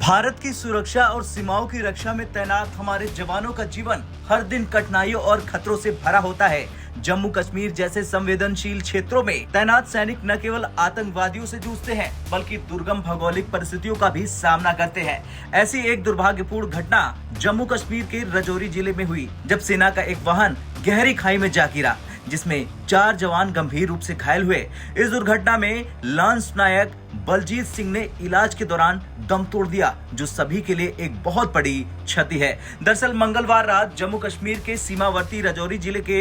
भारत की सुरक्षा और सीमाओं की रक्षा में तैनात हमारे जवानों का जीवन हर दिन कठिनाइयों और खतरों से भरा होता है। जम्मू कश्मीर जैसे संवेदनशील क्षेत्रों में तैनात सैनिक न केवल आतंकवादियों से जूझते हैं बल्कि दुर्गम भौगोलिक परिस्थितियों का भी सामना करते हैं। ऐसी एक दुर्भाग्यपूर्ण घटना जम्मू कश्मीर के राजौरी जिले में हुई, जब सेना का एक वाहन गहरी खाई में जा गिरा, जिसमें 4 जवान गंभीर रूप से घायल हुए। इस दुर्घटना में लांस नायक बलजीत सिंह ने इलाज के दौरान दम तोड़ दिया, जो सभी के लिए एक बहुत बड़ी क्षति है। दरअसल मंगलवार रात जम्मू कश्मीर के सीमावर्ती राजौरी जिले के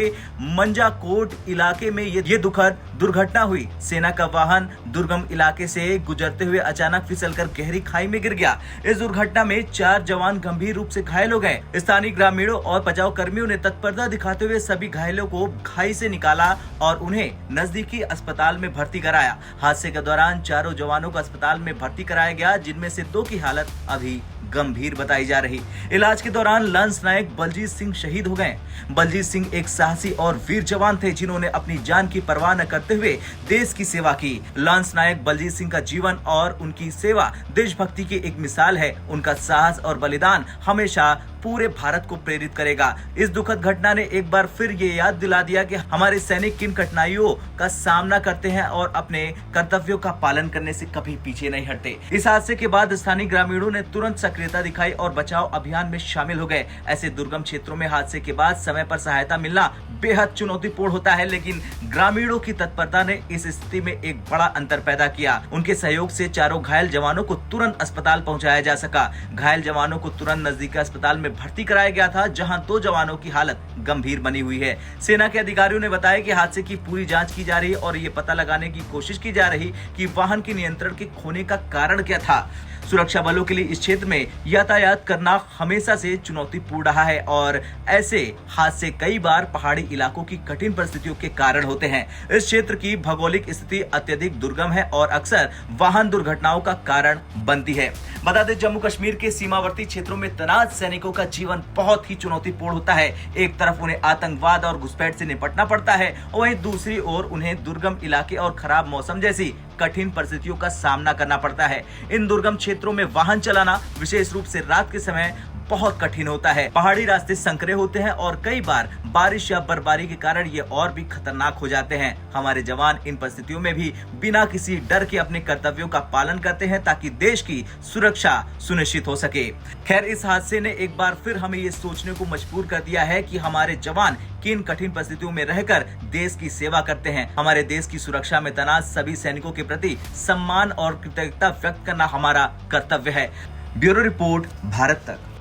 मंजाकोट इलाके में ये दुखद दुर्घटना हुई। सेना का वाहन दुर्गम इलाके से गुजरते हुए अचानक फिसलकर गहरी खाई में गिर गया। इस दुर्घटना में 4 जवान गंभीर रूप से घायल हो गए। स्थानीय ग्रामीणों और बचाव कर्मियों ने तत्परता दिखाते हुए सभी घायलों को खाई से निकाला और उन्हें नजदीकी अस्पताल में भर्ती कराया। हादसे के दौरान चारों जवानों को अस्पताल में भर्ती कराया गया, जिनमें से 2 की हालत अभी गंभीर बताई जा रही। इलाज के दौरान लांस नायक बलजीत सिंह शहीद हो गए। बलजीत सिंह एक साहसी और वीर जवान थे, जिन्होंने अपनी जान की परवाह न करते हुए देश की सेवा की। लांस नायक बलजीत सिंह का जीवन और उनकी सेवा देशभक्ति की एक मिसाल है। उनका साहस और बलिदान हमेशा पूरे भारत को प्रेरित करेगा। इस दुखद घटना ने एक बार फिर ये याद दिला दिया कि हमारे सैनिक किन कठिनाइयों का सामना करते हैं और अपने कर्तव्यों का पालन करने से कभी पीछे नहीं हटते। इस हादसे के बाद स्थानीय ग्रामीणों ने तुरंत सक्रियता दिखाई और बचाव अभियान में शामिल हो गए। ऐसे दुर्गम क्षेत्रों में हादसे के बाद समय पर सहायता मिलना बेहद चुनौतीपूर्ण होता है, लेकिन ग्रामीणों की तत्परता ने इस स्थिति में एक बड़ा अंतर पैदा किया। उनके सहयोग से चारों घायल जवानों को तुरंत अस्पताल पहुंचाया जा सका। घायल जवानों को तुरंत नजदीकी अस्पताल में भर्ती कराया गया था, जहां 2 जवानों की हालत गंभीर बनी हुई है। सेना के अधिकारियों ने बताया कि हादसे की पूरी जांच की जा रही है और ये पता लगाने की कोशिश की जा रही कि वाहन के नियंत्रण के खोने का कारण क्या था। सुरक्षा बलों के लिए इस क्षेत्र में यातायात करना हमेशा से चुनौतीपूर्ण रहा है और ऐसे हादसे कई बार पहाड़ी इलाकों की कठिन परिस्थितियों के कारण होते हैं। इस क्षेत्र की भौगोलिक स्थिति अत्यधिक दुर्गम है और अक्सर वाहन दुर्घटनाओं का कारण बनती है। बता दें, जम्मू कश्मीर के सीमावर्ती क्षेत्रों में तैनात सैनिकों का जीवन बहुत ही चुनौतीपूर्ण होता है। एक तरफ उन्हें आतंकवाद और घुसपैठ से निपटना पड़ता है और वहीं दूसरी ओर उन्हें दुर्गम इलाके और खराब मौसम जैसी कठिन परिस्थितियों का सामना करना पड़ता है। इन दुर्गम क्षेत्रों में वाहन चलाना विशेष रूप से रात के समय बहुत कठिन होता है। पहाड़ी रास्ते संकरे होते हैं और कई बार बारिश या बर्फबारी के कारण ये और भी खतरनाक हो जाते हैं। हमारे जवान इन परिस्थितियों में भी बिना किसी डर के अपने कर्तव्यों का पालन करते हैं ताकि देश की सुरक्षा सुनिश्चित हो सके। खैर, इस हादसे ने एक बार फिर हमें ये सोचने को मजबूर कर दिया है कि हमारे जवान किन कठिन परिस्थितियों में रहकर देश की सेवा करते हैं। हमारे देश की सुरक्षा में तैनात सभी सैनिकों के प्रति सम्मान और कृतज्ञता व्यक्त करना हमारा कर्तव्य है। ब्यूरो रिपोर्ट, भारत तक।